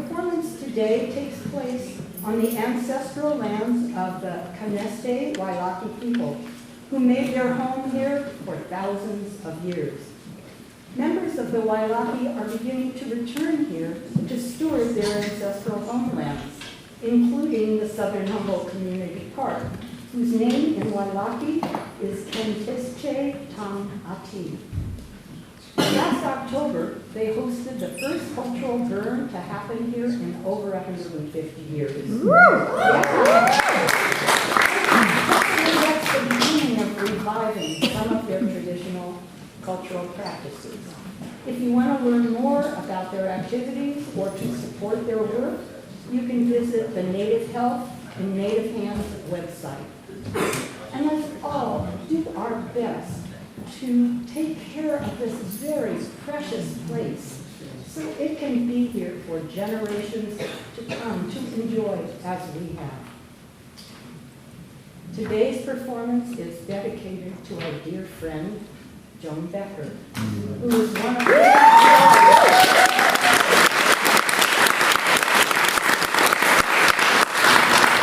performance today takes place on the ancestral lands of the Caneste Wailaki people, who made their home here for thousands of years. Members of the Wailaki are beginning to return here to steward their ancestral homelands, including the Southern Humboldt Community Park, whose name in Wailaki is Kentische Tangati. Last October, they hosted the first cultural burn to happen here in over 150 years. That's the beginning of reviving some of their traditional cultural practices. If you want to learn more about their activities or to support their work, you can visit the Native Health and Native Hands website. And let's all do our best to take care of this very precious place so it can be here for generations to come to enjoy as we have. Today's performance is dedicated to our dear friend, Joan Becker, who is one of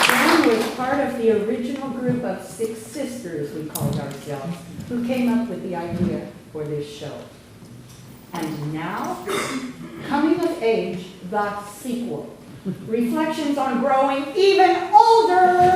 Joan was part of the original group of 6 sisters, we called ourselves, who came up with the idea for this show. And now, Coming of Age, the sequel. Reflections on growing even older!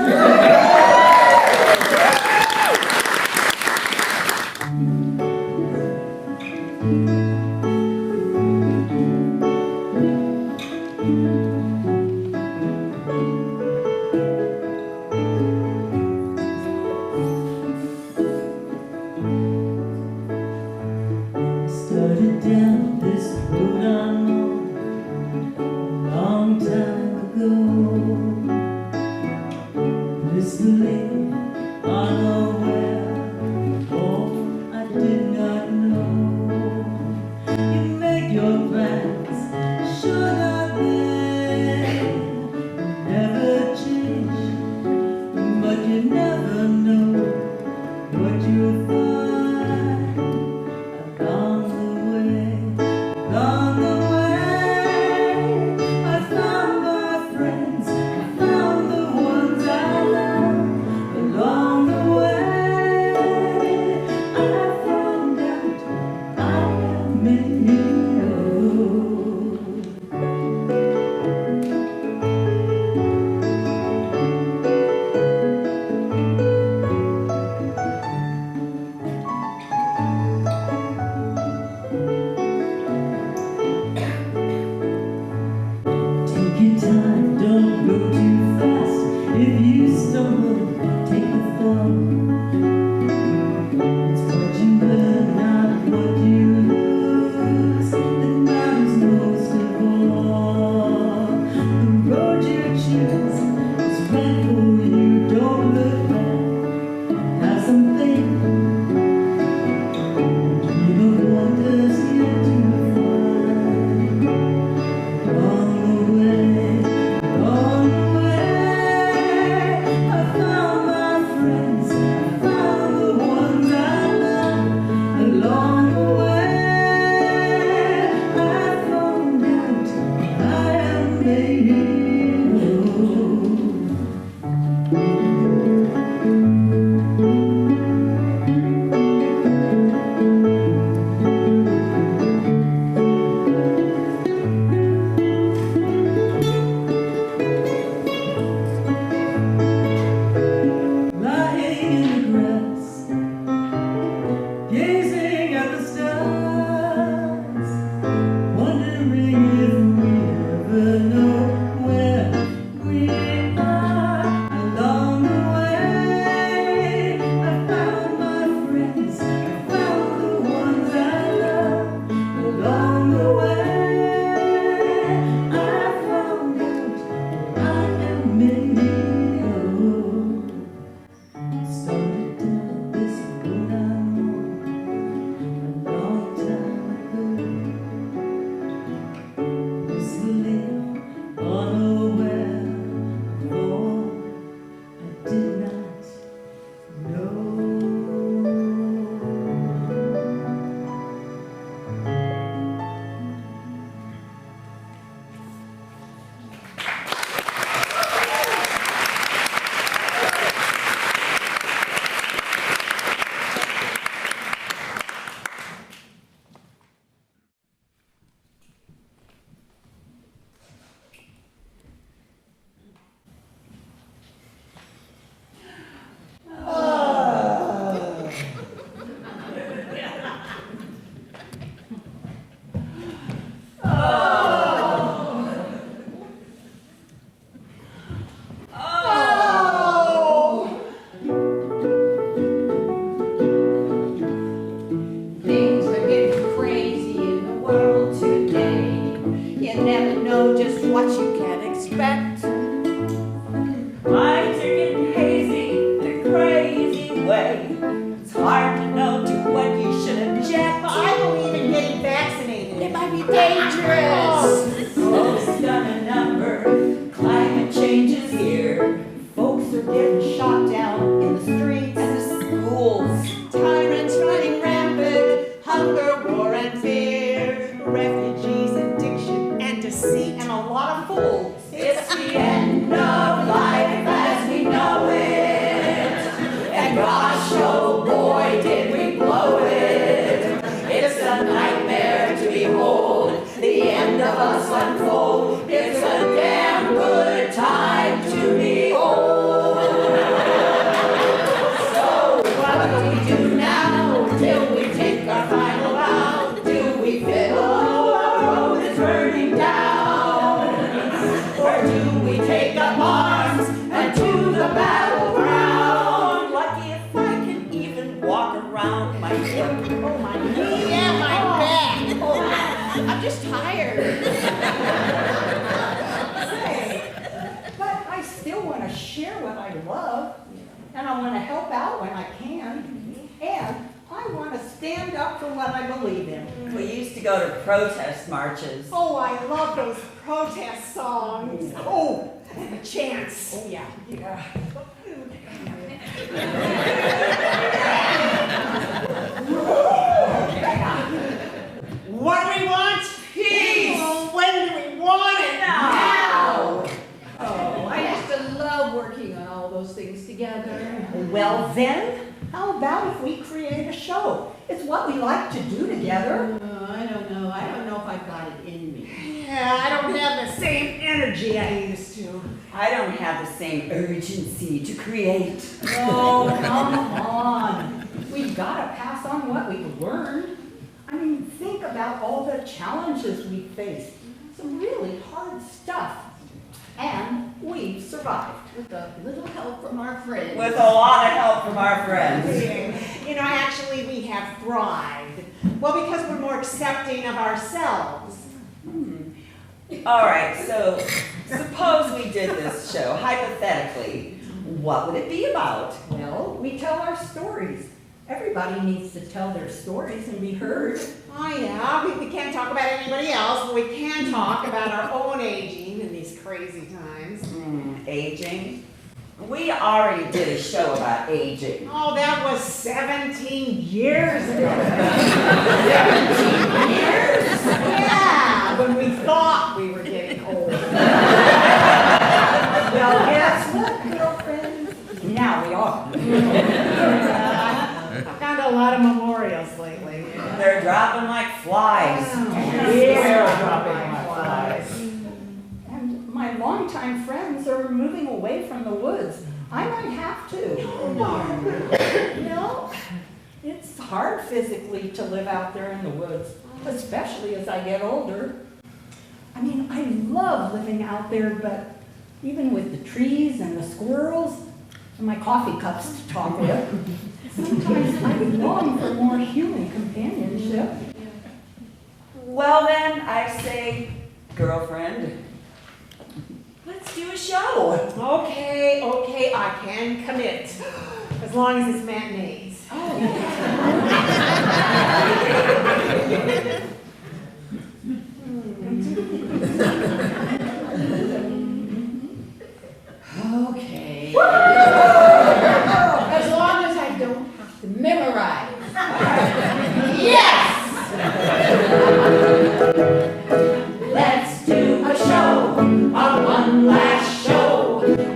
Started down this road I'm on a long time ago. Blissfully unaware of all I did not know. You make your plans, sure not there, never change, but you never know what you'll find. Take your time, don't go too fast. If you stumble, take the fall. It's what you learn, not what you lose, that matters most of all. The road you choose is right for you. Don't look back, have some faith. Dream of wonders yet to find. On the way. Wondering if we ever know know just what you can expect. Minds are getting hazy in a crazy way. It's hard to know to what you should object. I believe in getting vaccinated. It might be dangerous. Folks done a number. Climate change is here. Folks are getting shot down in the streets. And the schools. Tyrants running rampant, hunger, war, and fear, refugees, addiction, and deceit, and a lot of fools. It's the end of life as we know it. And gosh, oh boy, did we blow it. It's a nightmare to behold. The end of us unfold. It's a damn good time to be old. So what do we do now till we take our final bow? Do we fiddle our road is burning down? Or do we take up arms and to the battleground? Lucky if I can even walk around my hip. Oh, my knee. Yeah, my back. Oh, I'm just tired. Say, but I still want to share what I love, and I want to help out when I can, and I want to stand up for what I believe in. We used to go to protest marches. Oh, I love those protest songs. Oh, and the chants. Oh yeah. Yeah. What do we want? Peace. Oh, when do we want it? Now. Oh, I used to love working on all those things together. Well then, how about if we create a show? It's what we like to do together. I don't know. I don't know if I've got it in me. Yeah, I don't have the same energy I used to. I don't have the same urgency to create. Oh, come on. We've got to pass on what we've learned. I mean, think about all the challenges we faced. Some really hard stuff. And we've survived. With a little help from our friends. With a lot of help from our friends. You know, actually, we have thrived. Well, because we're more accepting of ourselves. All right, so suppose we did this show, hypothetically. What would it be about? Well, we tell our stories. Everybody needs to tell their stories and be heard. Oh, yeah, we can't talk about anybody else, but we can talk about our own aging in these crazy times. Aging? We already did a show about aging. Oh, that was 17 years ago. 17 years? Yeah, when we thought we were getting old. Well, guess what, girlfriends? Now we are. I've gone to a lot of memorials lately. They're dropping like flies. Yeah, dropping like flies. And my longtime friends are moving away from the woods. I might have to. You know, it's hard physically to live out there in the woods, especially as I get older. I mean, I love living out there, but even with the trees and the squirrels and my coffee cups to talk with, sometimes I long for more human companionship. Well then, I say, girlfriend, let's do a show. Okay, I can commit. As long as it's matinees. Okay. As long as I don't have to memorize. Yes! Let's do a show, our one last show.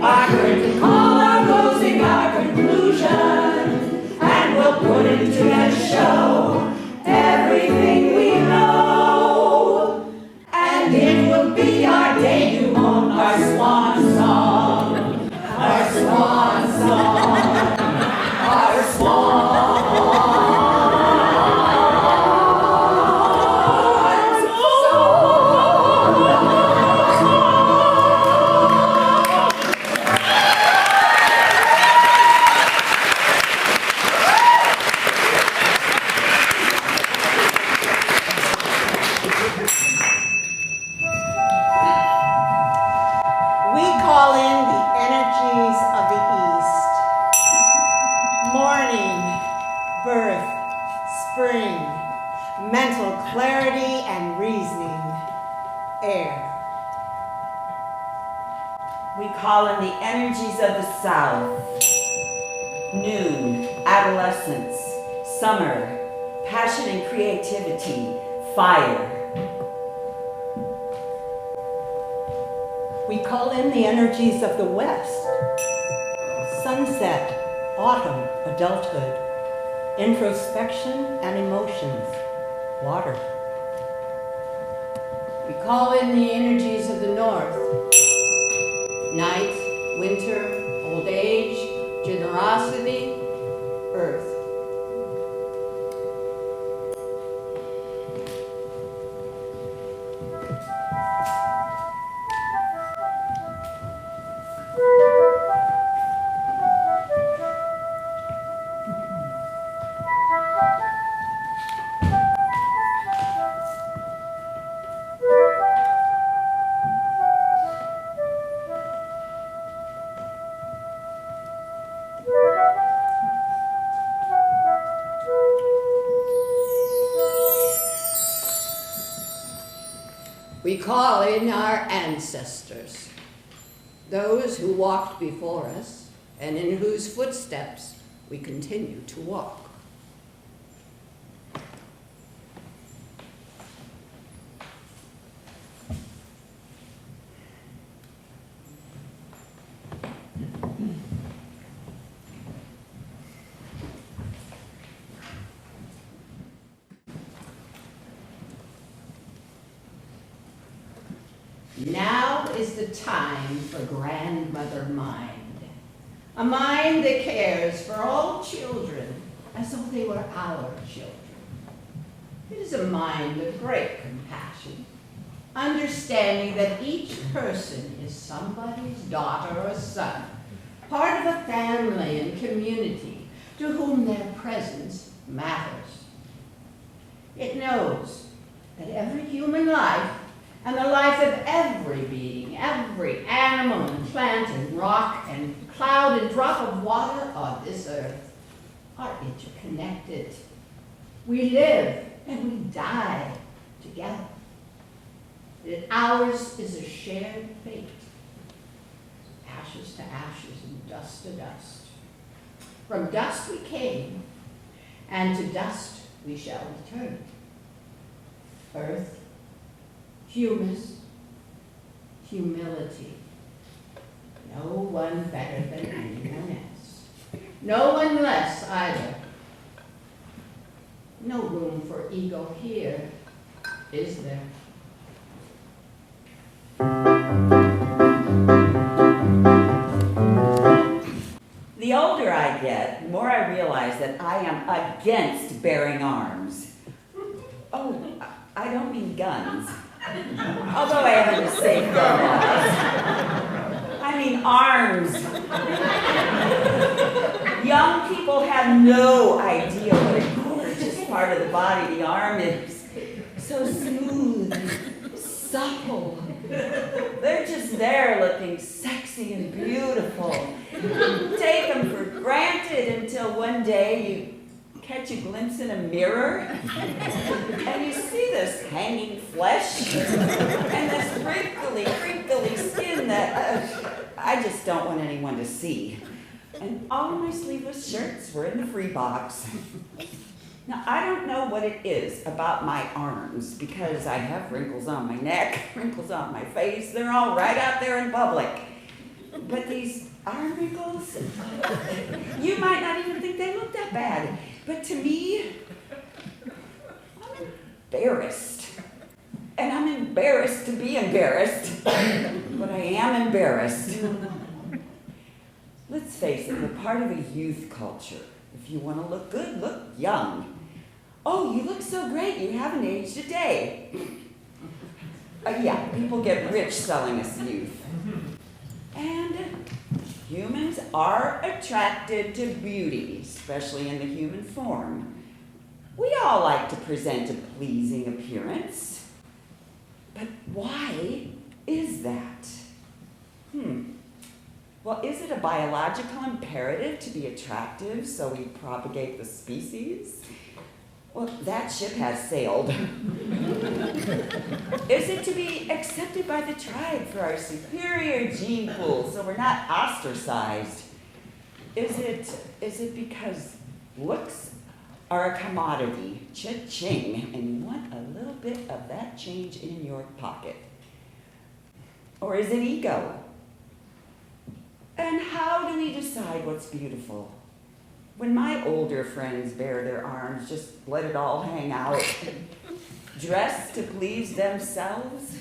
Our curtain call, our closing, our conclusion. And we'll put into that show everything we know. And it will be our debut on our swan song. Our swan song. Our swan. We call in the energies of the South. Noon, adolescence, summer, passion and creativity, fire. We call in the energies of the West. Sunset, autumn, adulthood, introspection and emotions, water. We call in the energies of the North. Night, winter, old age, generosity, earth. We call in our ancestors, those who walked before us and in whose footsteps we continue to walk. Now is the time for grandmother mind, a mind that cares for all children as though they were our children. It is a mind of great compassion, understanding that each person is somebody's daughter or son, part of a family and community to whom their presence matters. It knows that every human life and the lives of every being, every animal and plant and rock and cloud and drop of water on this earth are interconnected. We live and we die together. That ours is a shared fate, ashes to ashes and dust to dust. From dust we came, and to dust we shall return. Earth, humus, humility. No one better than anyone else. No one less either. No room for ego here, is there? The older I get, the more I realize that I am against bearing arms. Oh, I don't mean guns. Although I have to say gun laws. I mean arms. Young people have no idea what a gorgeous part of the body the arm is. So smooth, supple. They're just there looking sexy and beautiful. Take them for granted until one day you catch a glimpse in a mirror and you see this hanging flesh and this wrinkly skin that I just don't want anyone to see. And all my sleeveless shirts were in the free box. Now, I don't know what it is about my arms because I have wrinkles on my neck, wrinkles on my face. They're all right out there in public. But these arm wrinkles, you might not even think they look that bad. But to me, I'm embarrassed. And I'm embarrassed to be embarrassed. But I am embarrassed. Let's face it, we're part of a youth culture. If you want to look good, look young. Oh, you look so great, you haven't aged a day. Yeah, people get rich selling us youth. And humans are attracted to beauty, especially in the human form. We all like to present a pleasing appearance. But why is that? Well, is it a biological imperative to be attractive so we propagate the species? Well, that ship has sailed. Is it to be accepted by the tribe for our superior gene pool so we're not ostracized? Is it because looks are a commodity, cha-ching, and you want a little bit of that change in your pocket? Or is it ego? And how do we decide what's beautiful? When my older friends bare their arms, just let it all hang out, dressed to please themselves,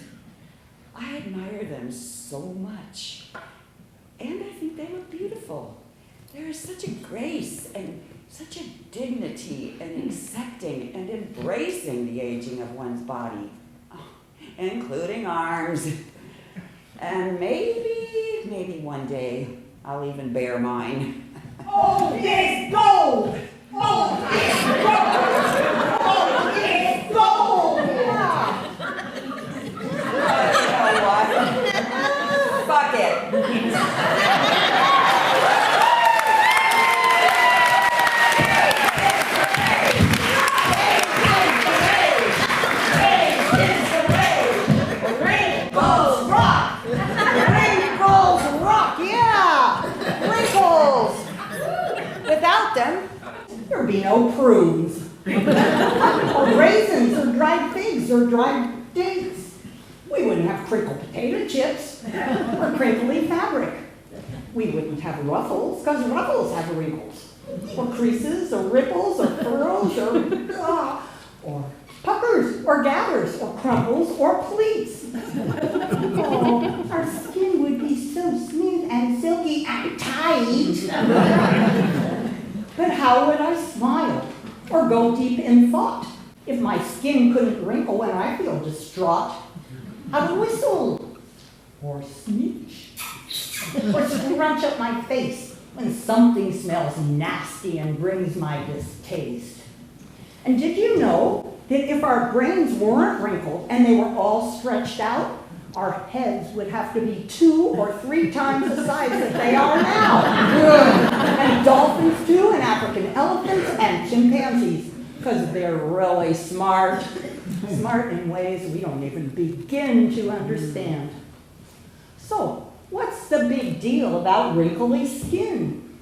I admire them so much. And I think they look beautiful. There is such a grace and such a dignity in accepting and embracing the aging of one's body, including arms. And maybe one day I'll even bare mine. Oh, it's gold! Oh, it's gold! Oh, it's gold! You know what? Fuck it. Rainbows rock! Rainbows rock, yeah! Wrinkles! Without them, there'd be no prunes. Or raisins, or dried figs, or dried dates. We wouldn't have crinkled potato chips, or crinkly fabric. We wouldn't have ruffles, because ruffles have wrinkles. Or creases, or ripples, or furrows, or puckers, or gathers, or crumples, or pleats. Oh, our skin would be so smooth and silky and tight. But how would I smile or go deep in thought if my skin couldn't wrinkle when I feel distraught? How to whistle or sneeze or scrunch up my face when something smells nasty and brings my distaste. And did you know that if our brains weren't wrinkled and they were all stretched out, our heads would have to be 2 or 3 times the size that they are now? And dolphins too, and African elephants, and chimpanzees, because they're really smart. Smart in ways we don't even begin to understand. So, what's the big deal about wrinkly skin?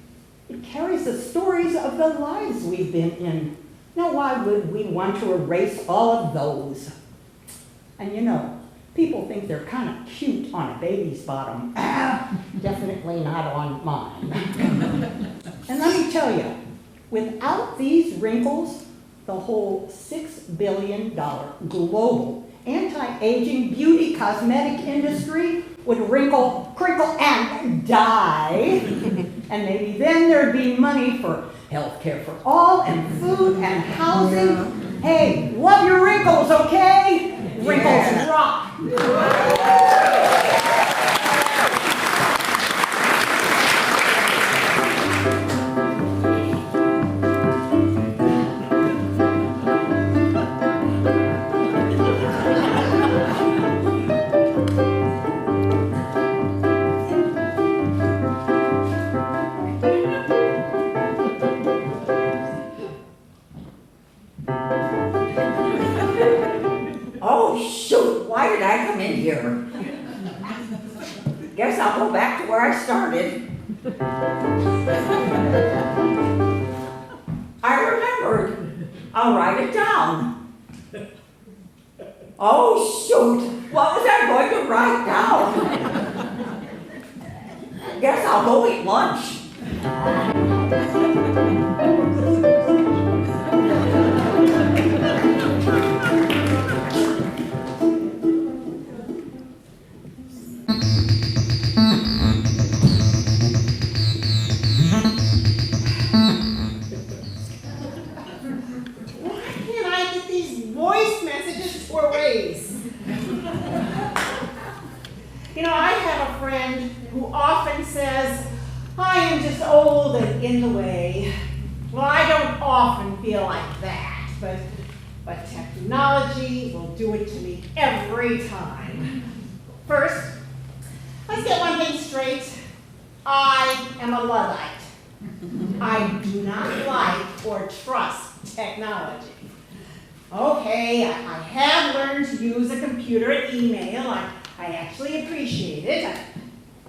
It carries the stories of the lives we've been in. Now, why would we want to erase all of those? And you know, people think they're kind of cute on a baby's bottom. Definitely not on mine. And let me tell you, without these wrinkles, the whole $6 billion global anti-aging beauty cosmetic industry would wrinkle, crinkle, and die. And maybe then there'd be money for health care for all, and food, and housing. Hey, love your wrinkles, okay? Wrinkles rock. Oh, shoot, why did I come in here? Guess I'll go back to where I started. I remembered. I'll write it down. Oh, shoot, what was I going to write down? Guess I'll go eat lunch. You know, I have a friend who often says, I am just old and in the way. Well, I don't often feel like that, but technology will do it to me every time. First, let's get one thing straight. I am a Luddite. I do not like or trust technology. Okay, I have learned to use a computer and email. I actually appreciate it.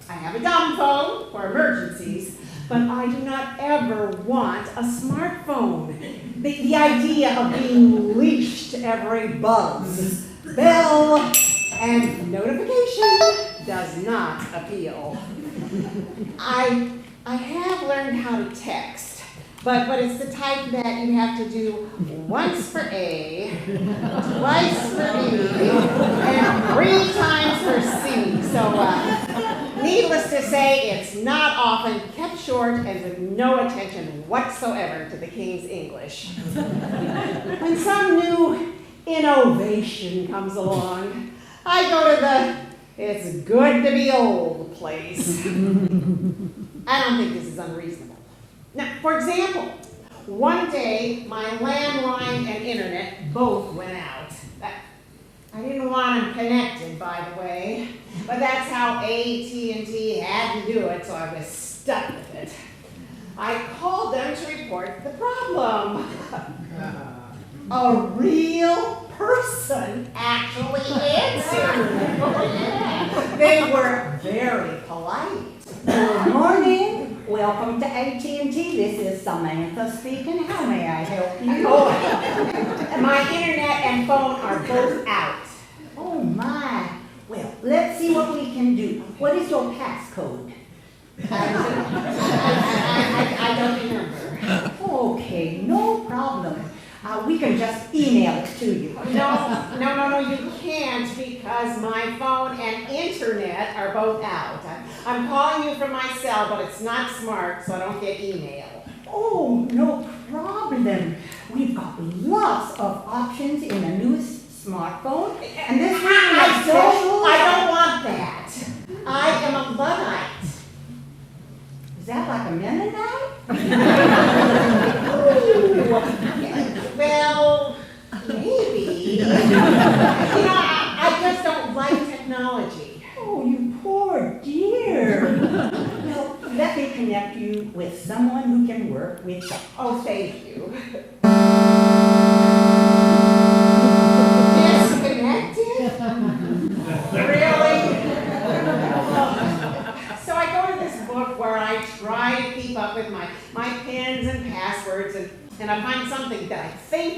I have a dumb phone for emergencies, but I do not ever want a smartphone. The idea of being leashed to every buzz, bell, and notification does not appeal. I have learned how to text, but it's the type that you have to do once for A, twice for B, and 3 times for C. So, needless to say, it's not often, kept short, and with no attention whatsoever to the King's English. When some new innovation comes along, I go to the "it's good to be old" place. I don't think this is unreasonable. Now, for example, one day my landline and internet both went out. I didn't want them connected, by the way, but that's how AT&T had to do it, so I was stuck with it. I called them to report the problem. A real person actually answered. They were very polite. Good morning. Welcome to AT&T. This is Samantha speaking. How may I help you? Oh, my internet and phone are both out. Oh my. Well, let's see what we can do. What is your passcode? I don't remember. Okay, no problem. We can just email it to you. No, you can't because my phone and internet are both out. I'm calling you from my cell, but it's not smart, so I don't get email. Oh, no problem. We've got lots of options in the newest smartphone. And this one has special. I don't want that. I am a Luddite. Is that like a Mennonite? Well, maybe. I just don't like technology. Oh, you poor dear. Well, let me connect you with someone who can work with you. Oh, thank you. Disconnected? Really? So I go to this book where I try to keep up with my pins and passwords, and I find something that I think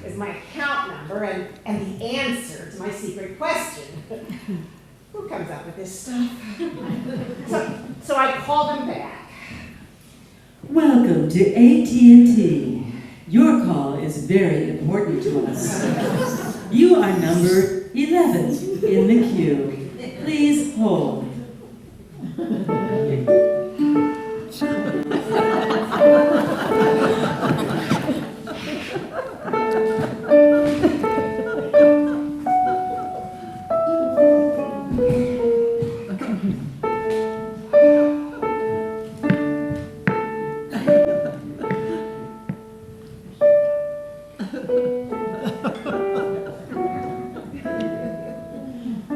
is my account number and the answer to my secret question. Who comes up with this stuff? So I call them back. Welcome to AT&T. Your call is very important to us. You are number 11 in the queue. Please hold.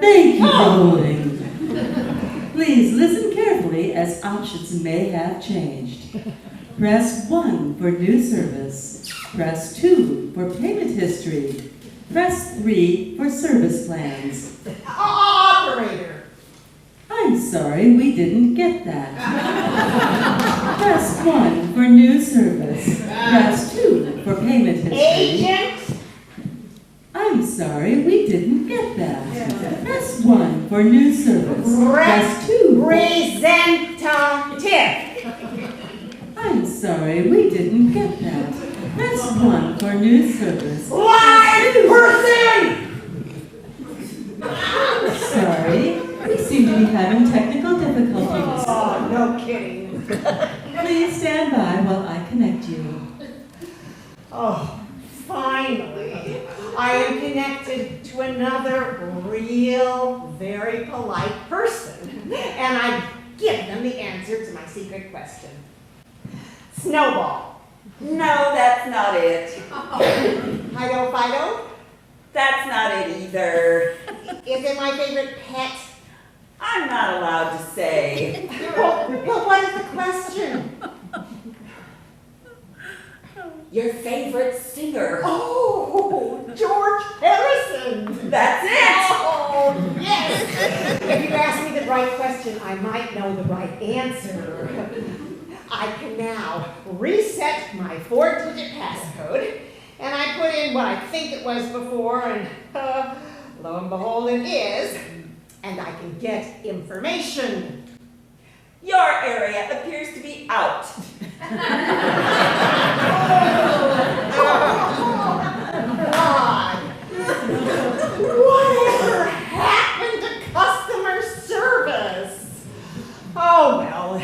Thank you for holding. Please listen carefully as options may have changed. Press 1 for new service. Press 2 for payment history. Press 3 for service plans. Operator! I'm sorry, we didn't get that. Press 1 for new service. Press 2 for payment history. Agent! I'm sorry, we didn't get that. Press 1 for new service. Press 2. Representative! I'm sorry, we didn't get that. Press 1 for new service. Live person! Sorry, we seem to be having technical difficulties. Oh, no kidding. Please stand by while I connect you. Oh, finally, I am connected to another real, very polite person, and I give them the answer to my secret question. Snowball. No, that's not it. Fido Fido? That's not it either. Is it my favorite pet? I'm not allowed to say. Well, what is the question? Your favorite singer. Oh, George Harrison. That's it! Oh, yes. If you ask me the right question, I might know the right answer. I can now reset my 4-digit passcode, and I put in what I think it was before, and lo and behold, it is. And I can get information. Your area appears to be out. God! Whatever happened to customer service? Oh, well,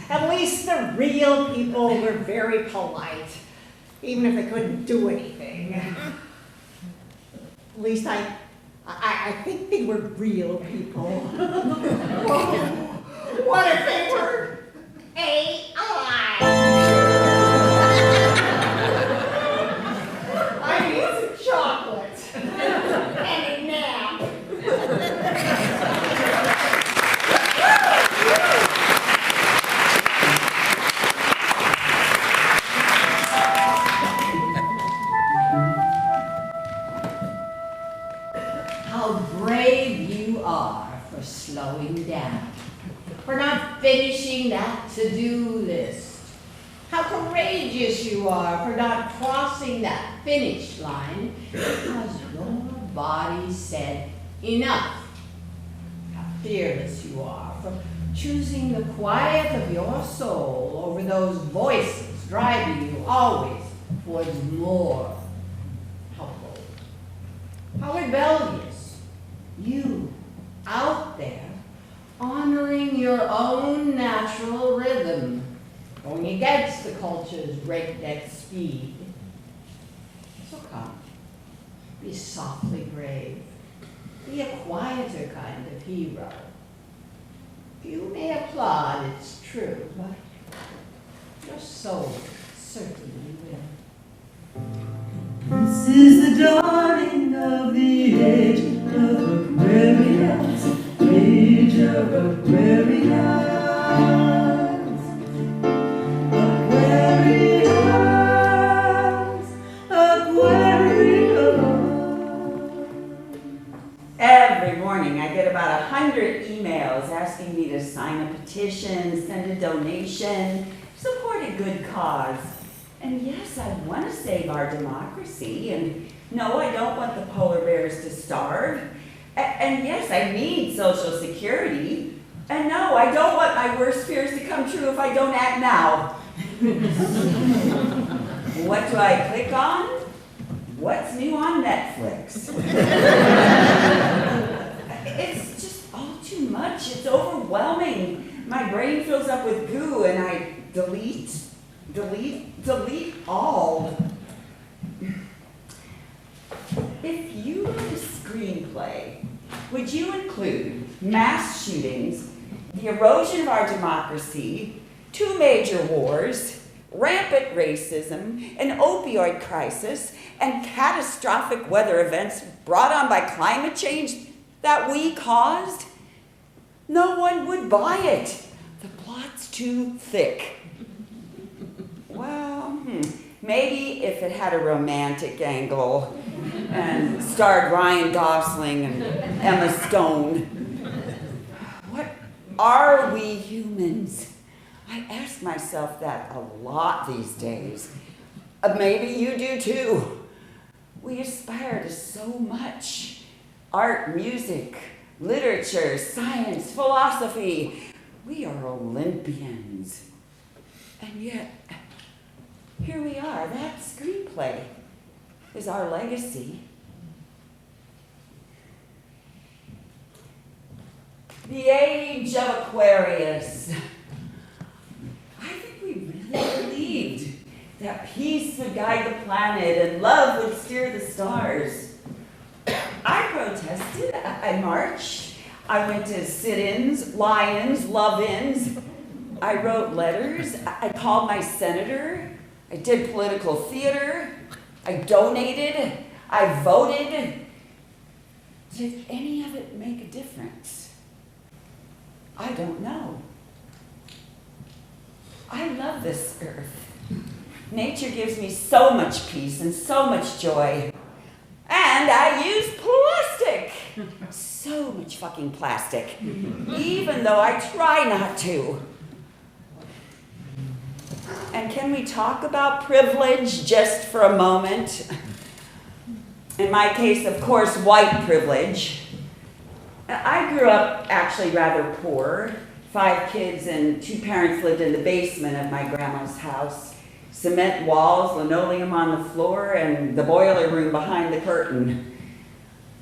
at least the real people were very polite, even if they couldn't do anything. At least I think they were real people. What if they were AI? I need some chocolate and a nap. How brave you are for slowing down, for not finishing that to-do list. How courageous you are for not crossing that finish line because your body said enough. How fearless you are for choosing the quiet of your soul over those voices driving you always towards more. How bold. How rebellious. You out there honoring your own natural rhythm, going against the culture's breakneck speed. So come, be softly brave, be a quieter kind of hero. You may applaud, it's true, but your soul certainly will. This is the dawning of the age of Aquarius, age of Aquarius. Every morning I get about 100 emails asking me to sign a petition, send a donation, support a good cause. And yes, I want to save our democracy, and no, I don't want the polar bears to starve. And yes, I need Social Security. And no, I don't want my worst fears to come true if I don't act now. What do I click on? What's new on Netflix? It's just all too much. It's overwhelming. My brain fills up with goo and I delete all. If you wrote a screenplay, would you include mass shootings, the erosion of our democracy, 2 major wars, rampant racism, an opioid crisis, and catastrophic weather events brought on by climate change that we caused? No one would buy it. The plot's too thick. Well, maybe if it had a romantic angle and starred Ryan Gosling and Emma Stone. What are we humans? I ask myself that a lot these days. Maybe you do too. We aspire to so much. Art, music, literature, science, philosophy. We are Olympians. And yet, here we are. That screenplay is our legacy. The age of Aquarius. I think we really believed that peace would guide the planet and love would steer the stars. I protested, I marched, I went to sit-ins, lie-ins, love-ins. I wrote letters, I called my senator, I did political theater, I donated, I voted. Did any of it make a difference? I don't know. I love this earth. Nature gives me so much peace and so much joy. much fucking plastic, even though I try not to. And can we talk about privilege just for a moment? In my case, of course, white privilege. I grew up actually rather poor. 5 kids and 2 parents lived in the basement of my grandma's house. Cement walls, linoleum on the floor, and the boiler room behind the curtain.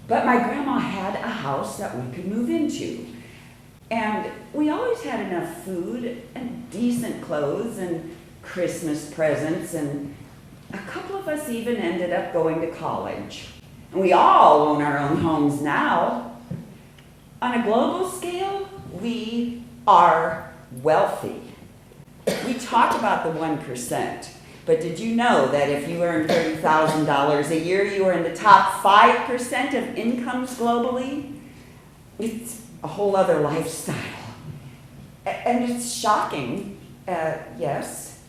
But my grandma had a house that we could move into. And we always had enough food and decent clothes and Christmas presents, and a couple of us even ended up going to college. And we all own our own homes now. On a global scale, we are wealthy. We talk about the 1%, but did you know that if you earn $30,000 a year, you are in the top 5% of incomes globally? It's a whole other lifestyle. And it's shocking, yes,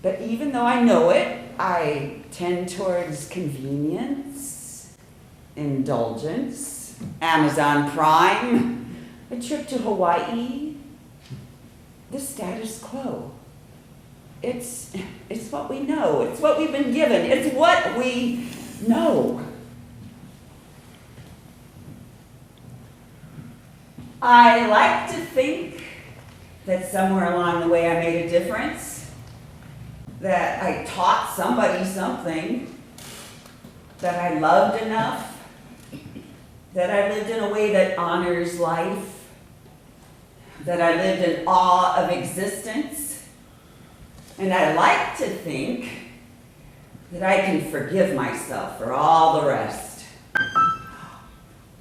but even though I know it, I tend towards convenience, indulgence, Amazon Prime, a trip to Hawaii, the status quo. It's what we know. It's what we've been given. It's what we know. I like to think that somewhere along the way I made a difference, that I taught somebody something, that I loved enough, that I lived in a way that honors life, that I lived in awe of existence, and I like to think that I can forgive myself for all the rest.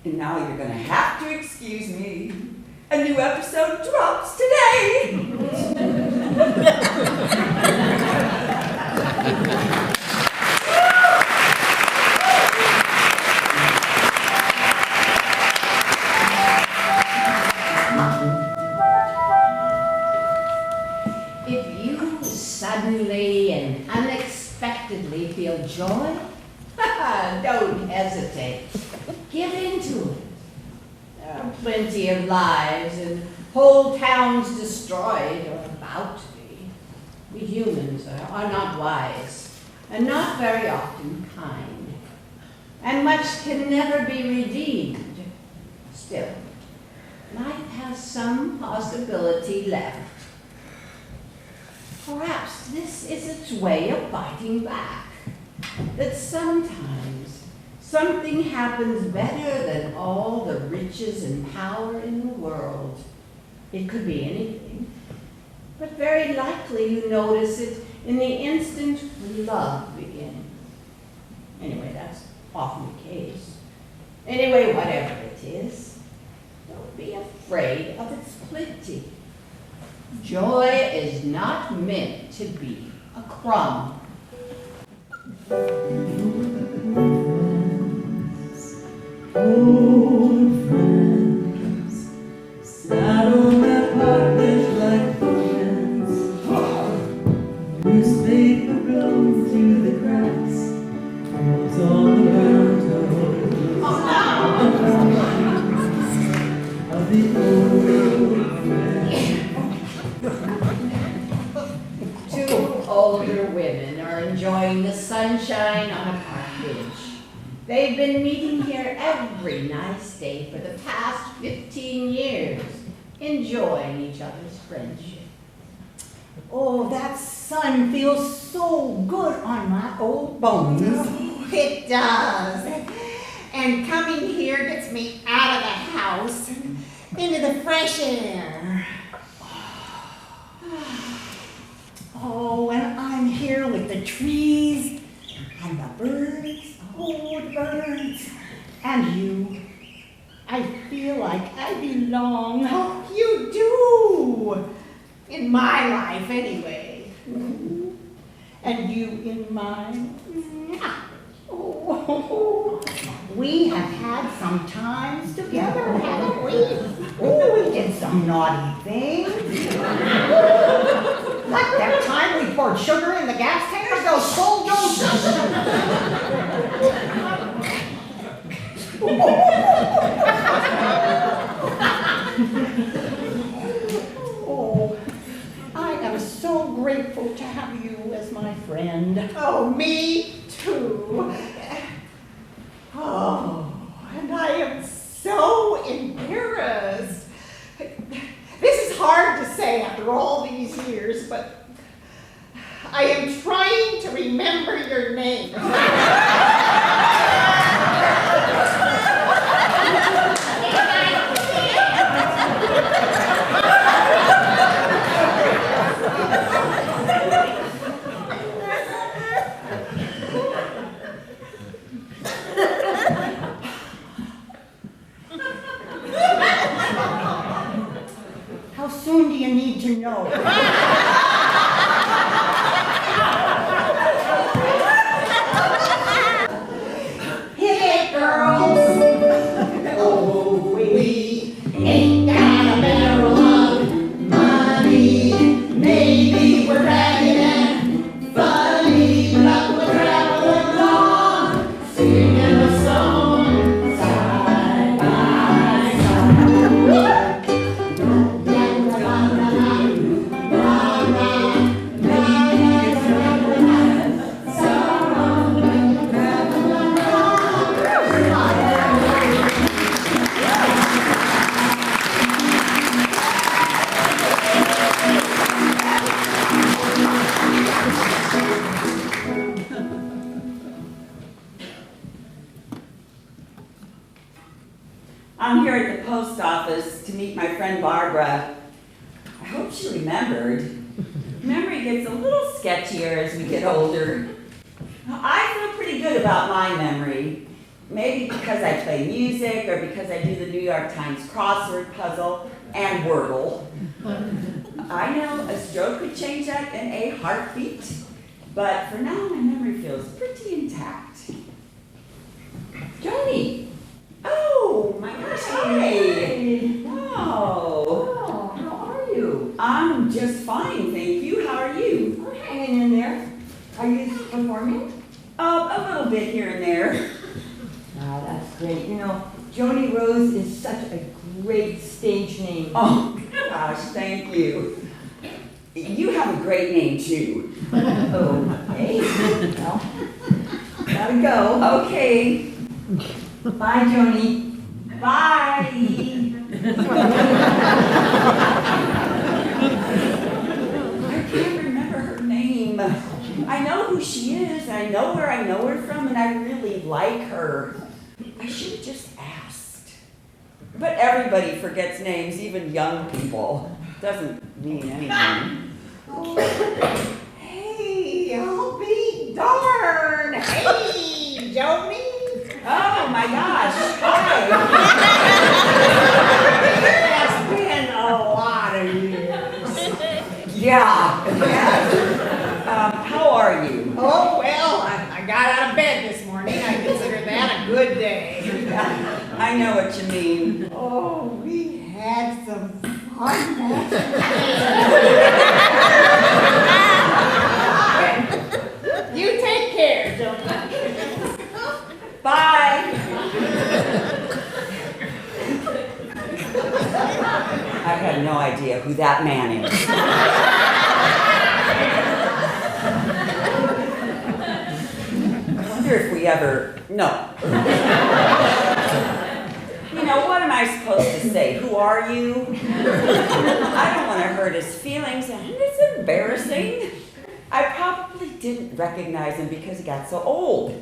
And now you're gonna have to excuse me. A new episode drops today. If you suddenly and unexpectedly feel joy, don't hesitate. Give in to it. There are plenty of lives and whole towns destroyed or about to be. We humans are not wise and not very often kind. And much can never be redeemed. Still, life has some possibility left. Perhaps this is its way of fighting back. That sometimes something happens better than all the riches and power in the world. It could be anything, but very likely you notice it in the instant when love begins. Anyway, that's often the case. Anyway, whatever it is, don't be afraid of its plenty. Joy is not meant to be a crumb. Old friends sat on that park bench like friends. Newspaper blown through the cracks, was on the ground of the old friends. 2 older women are enjoying the sunshine on a park bench. They've been meeting here every nice day for the past 15 years, enjoying each other's friendship. Oh, that sun feels so good on my old bones. It does. And coming here gets me out of the house and into the fresh air. Oh, and I'm here with the trees and the birds. Oh, the birds. And you. I feel like I belong. Oh, you do. In my life, anyway. And you in mine. Oh, we have had some times together, haven't we? Oh, we did some naughty things. Like that time we poured sugar in the gas tank of those cold Joneses. grateful to have you as my friend. Oh, me too. Oh, and I am so embarrassed. This is hard to say after all these years, but I am trying to remember your name. How soon do you need to know? Hit it, girls! Oh, we ain't got a barrel of money. Maybe we're ragged and funny, but we're traveling along, singing a song side by side. I'm here at the post office to meet my friend Barbara. I hope she remembered. Memory gets a little sketchier as we get older. I feel pretty good about my memory. Maybe because I play music or because I do the New York Times crossword puzzle and Wordle. I know a stroke could change that in a heartbeat, but for now my memory feels pretty intact. Joni! Oh my gosh, hi! Wow! Oh, how are you? I'm just fine, thank you. How are you? I'm hanging in there. Are you performing? A little bit here and there. Oh, that's great. You know, Joni Rose is such a great stage name. Oh gosh, thank you. You have a great name too. Okay. Well, gotta go. Okay. Bye, Joni. Bye. I can't remember her name. I know who she is. I know where I know her from, and I really like her. I should have just asked. But everybody forgets names, even young people. Doesn't mean anything. Hey, I'll be darned. Hey, Joni. Oh my gosh, hi. It has been a lot of years. Yeah, yes. How are you? Oh, well, I got out of bed this morning. I consider that a good day. I know what you mean. Oh, we had some fun that You take care, Joni. Bye. I have no idea who that man is. I wonder if we ever. No. You know, what am I supposed to say? Who are you? I don't want to hurt his feelings, and it's embarrassing. I probably didn't recognize him because he got so old.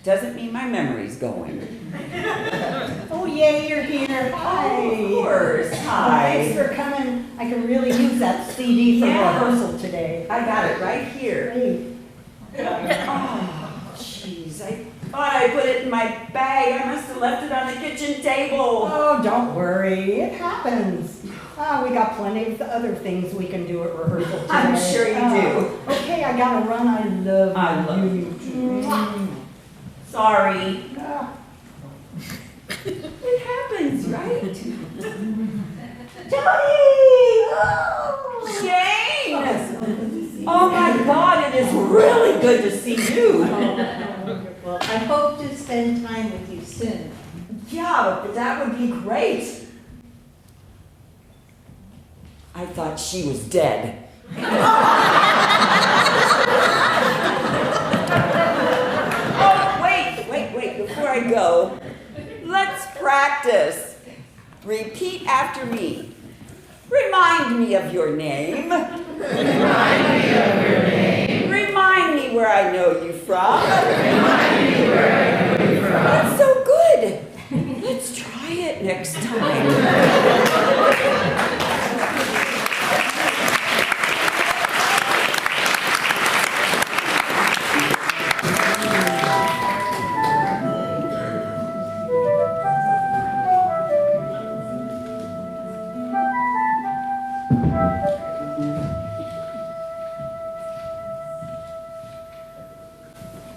Doesn't mean my memory's going. Oh, yay, you're here. Hi. Of course. Hi. Thanks for coming. I can really use that CD for Yeah. rehearsal today. I got it right here. Great. Oh, jeez. I thought I put it in my bag. I must have left it on the kitchen table. Oh, don't worry. It happens. Oh, we got plenty of other things we can do at rehearsal today. I'm sure you do. Okay, I gotta run. I love you. Mwah. Sorry. Ah. It happens, right? Joni! Oh. Jane! Oh my God, it is really good to see you. Well, I hope to spend time with you soon. Yeah, that would be great. I thought she was dead. Oh, wait, before I go, let's practice. Repeat after me. Remind me of your name. Remind me of your name. Remind me where I know you from. Remind me where I know you from. That's so good. Let's try it next time.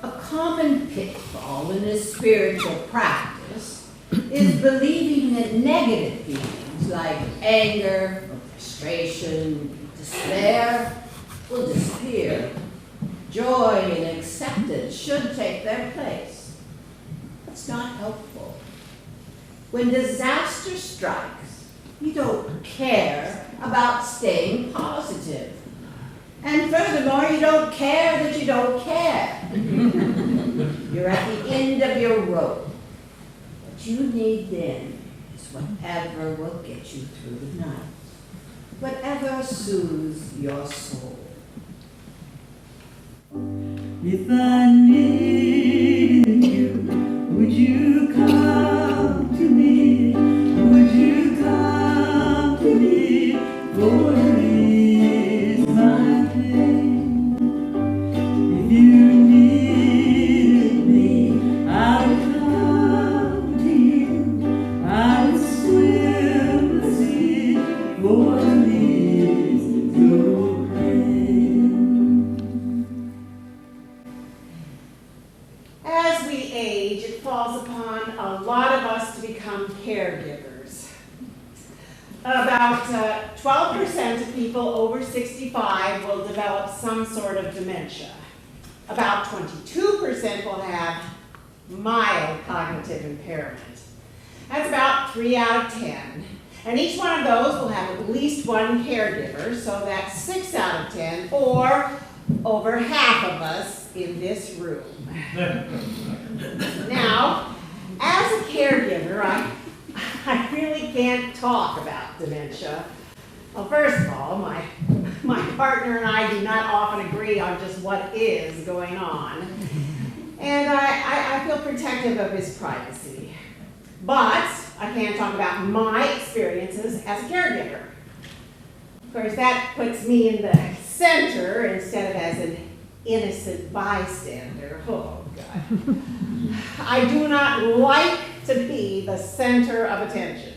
A common pitfall in this spiritual practice is believing that negative feelings like anger, frustration, despair will disappear. Joy and acceptance should take their place. It's not helpful. When disaster strikes, you don't care about staying positive. And furthermore, you don't care that you don't care. You're at the end of your rope. What you need then is whatever will get you through the night. Whatever soothes your soul. If I needed you, would you come to me? Would you come to me? For to ease my pain. If you needed me, I would come to you. I would swim the sea for to ease your pain. As we age, it falls upon a lot of us to become caregivers. About 12% of people over 65 will develop some sort of dementia. About 22% will have mild cognitive impairment. That's about 3 out of 10. And each one of those will have at least one caregiver, so that's 6 out of 10, or over half of us in this room. Now, as a caregiver, I really can't talk about dementia. Well, first of all, my partner and I do not often agree on just what is going on. And I feel protective of his privacy. But I can talk about my experiences as a caregiver. Of course, that puts me in the center instead of as an innocent bystander. Oh, God. I do not like to be the center of attention.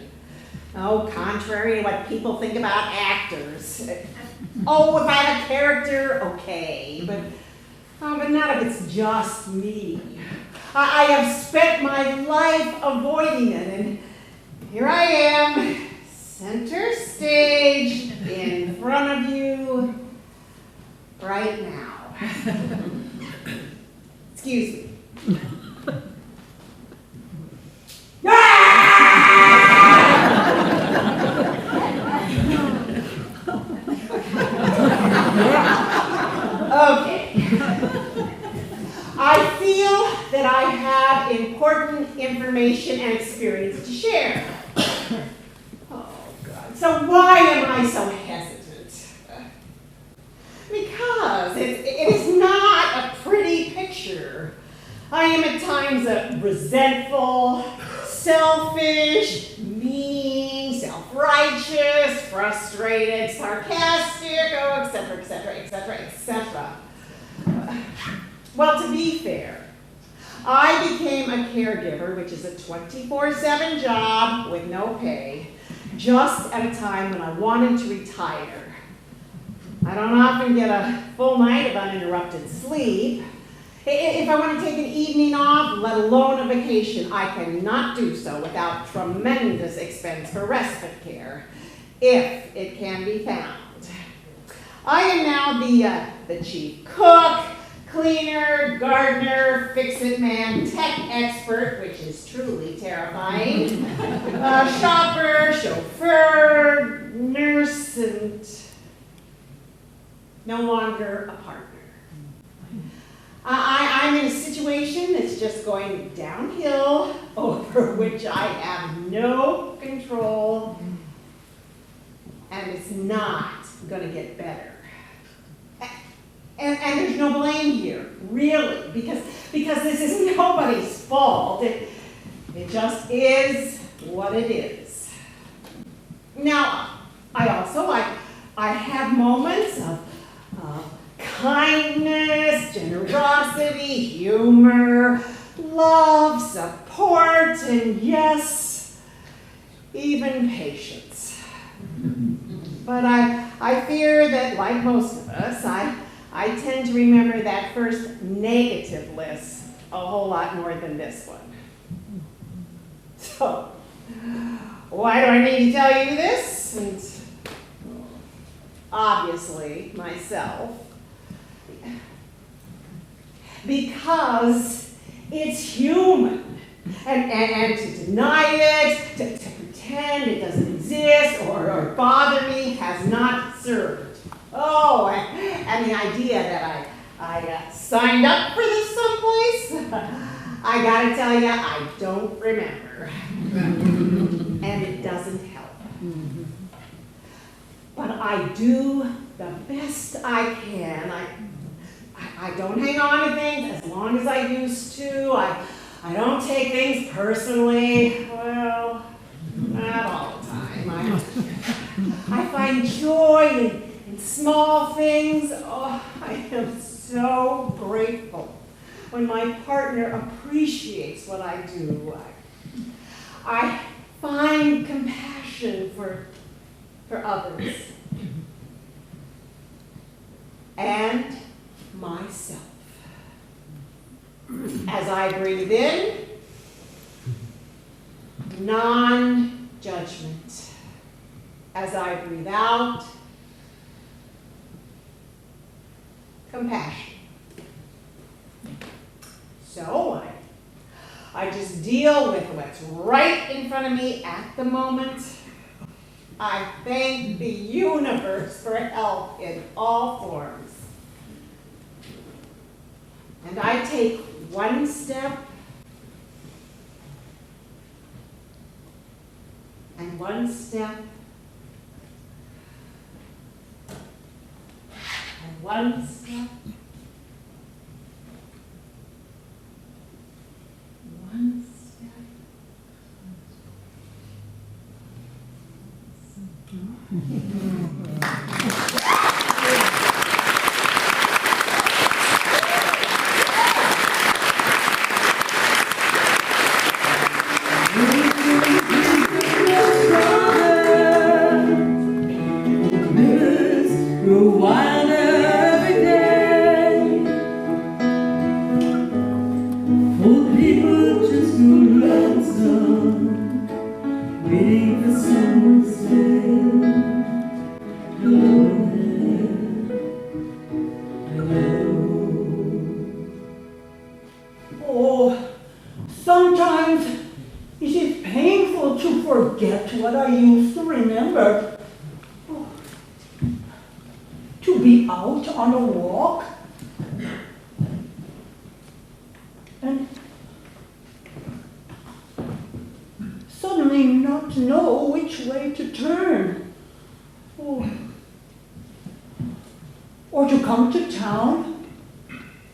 Oh, contrary to what people think about actors. Oh, if I have a character, okay, but not if it's just me. I have spent my life avoiding it, and here I am, center stage, in front of you, right now. Excuse me. Okay. I feel that I have important information and experience to share. Oh, God. So why am I so hesitant? Because it is not a pretty picture. I am at times resentful, selfish, mean, self-righteous, frustrated, sarcastic, oh, etc., etc., etc., etc. Well, to be fair, I became a caregiver, which is a 24/7 job with no pay, just at a time when I wanted to retire. I don't often get a full night of uninterrupted sleep. If I want to take an evening off, let alone a vacation, I cannot do so without tremendous expense for respite care, if it can be found. I am now the chief cook, cleaner, gardener, fix-it man, tech expert, which is truly terrifying, shopper, chauffeur, nurse, and no longer a partner. I'm in a situation that's just going downhill, over which I have no control, and it's not going to get better. And there's no blame here, really, because this is nobody's fault. It just is what it is. Now, I have moments of kindness, generosity, humor, love, support, and yes, even patience. But I fear that, like most of us, I tend to remember that first negative list a whole lot more than this one. So, why do I need to tell you this? And obviously, myself. Because it's human. And to deny it, to pretend it doesn't exist or bother me has not served. Oh, and the idea that I signed up for this someplace, I gotta tell you, I don't remember. And it doesn't help. But I do the best I can. I don't hang on to things as long as I used to. I don't take things personally. Well, not all the time. I find joy in small things. Oh, I am so grateful when my partner appreciates what I do. I find compassion for others and myself. As I breathe in, non-judgment. As I breathe out, compassion. So I just deal with what's right in front of me at the moment. I thank the universe for help in all forms. And I take one step and one step and one step. One step. Grow wilder every day. Old people just grew lonesome, waiting for someone to say hello there, hello. Oh, sometimes it is painful to forget what I used to remember. To be out on a walk and suddenly not know which way to turn. Oh. Or to come to town,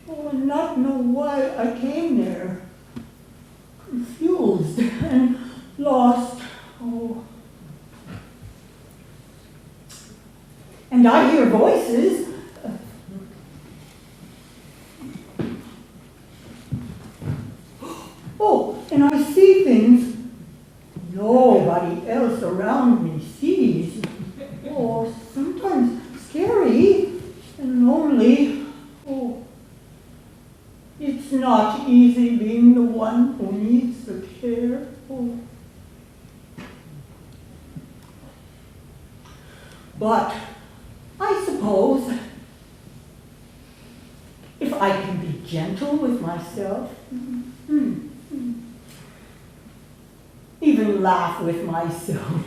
and not know why I came there. Confused and lost. Oh. And I hear voices. Oh, and I see things nobody else around me sees. Oh, sometimes scary and lonely. Oh, it's not easy being the one who needs the care. Oh. But I suppose if I can be gentle with myself, even laugh with myself,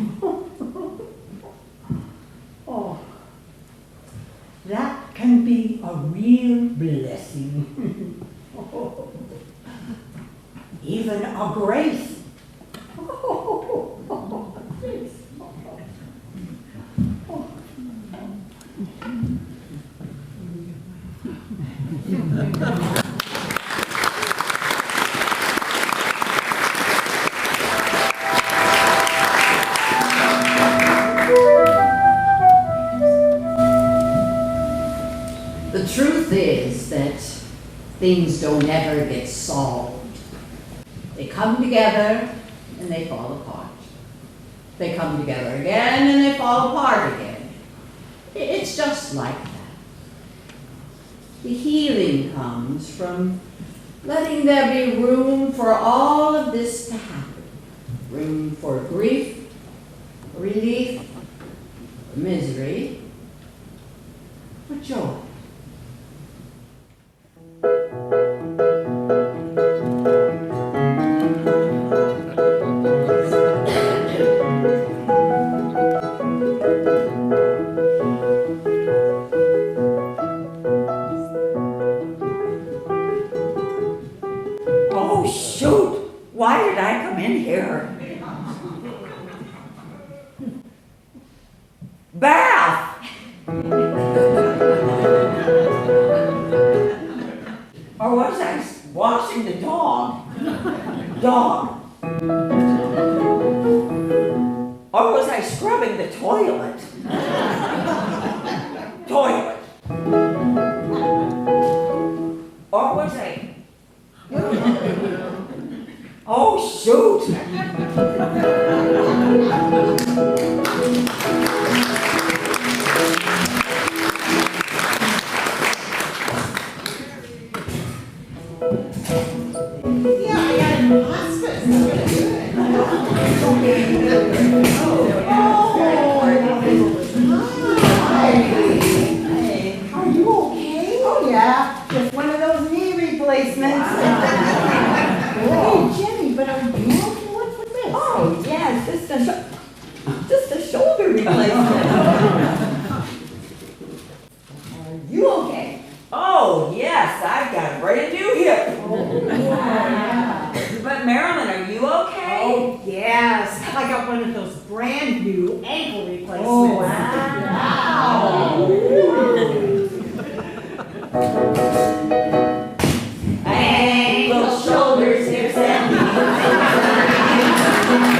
oh, that can can be a real blessing. Even a grace. The truth is that things don't ever get solved. They come together and they fall apart. They come together again and they fall apart again. It's just like that. The healing comes from letting there be room for all of this to happen. Room for grief, for relief, for misery, for joy. Oh, shoot! Why did I come in here? Bath! Or was I washing the dog? Dog. Or was I scrubbing the toilet? Toilet. Or was I... Oh, shoot! Yeah, I got in hospice. Are you okay? Oh, yeah. Just one of those knee replacements. Hey, Jenny, but are you okay? What's with this? Oh, yes, just a shoulder replacement. Are you okay? Oh, yes, I've got a brand new hip. Yeah. But Marilyn, are you okay? Oh, yes. I got one of those brand new ankle replacements. Oh, wow. Ankles, shoulders, hips, and knees.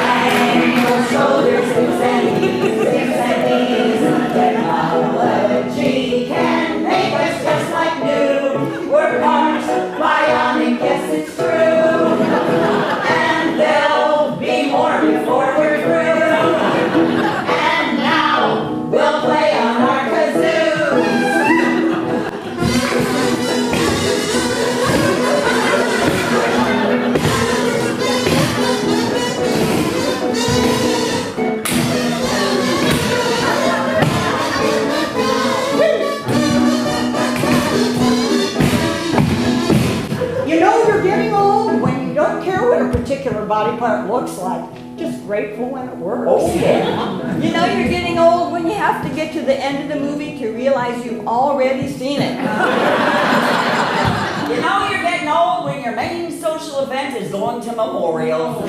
Ankles, shoulders, hips, and knees. Hips and knees. Technology can make us just like new. We're parts bionic, yes, it's true. And there'll be more before we're through. And now we'll play on our kazoos. You know you're getting old when you don't care what a particular body part looks like. Just grateful when it works. Oh, yeah. You know you're getting old when you have to get to the end of the movie to realize you've already seen it. You know you're getting old when your main social event is going to Memorial.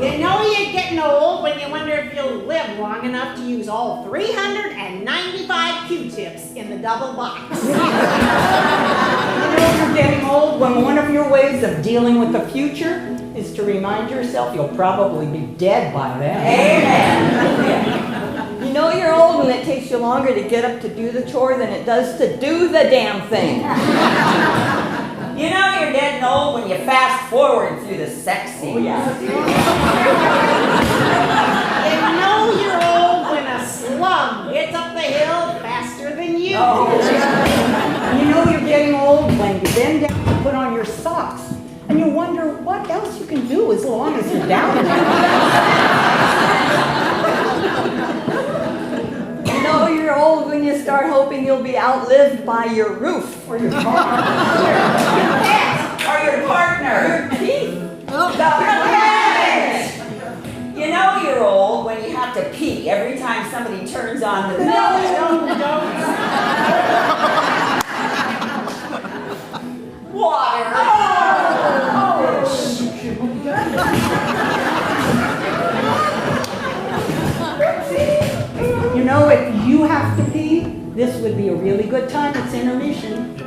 You know you're getting old when you wonder if you'll live long enough to use all 395 Q-tips in the double box. You know you're getting old when one of your ways of dealing with the future is to remind yourself you'll probably be dead by then. Amen. You know you're old when it takes you longer to get up to do the chore than it does to do the damn thing. You know you're getting old when you fast forward through the sex scene. You know you're old when a slug gets up the hill faster than you. You know you're getting old when you bend down to put on your socks and you wonder what else you can do as long as you're down there. You know you're old when you start hoping you'll be outlived by your roof. Or your car. Or your partner. Your teeth. The pet. You know you're old when you have to pee every time somebody turns on the No, don't. this would be a really good time. It's intermission.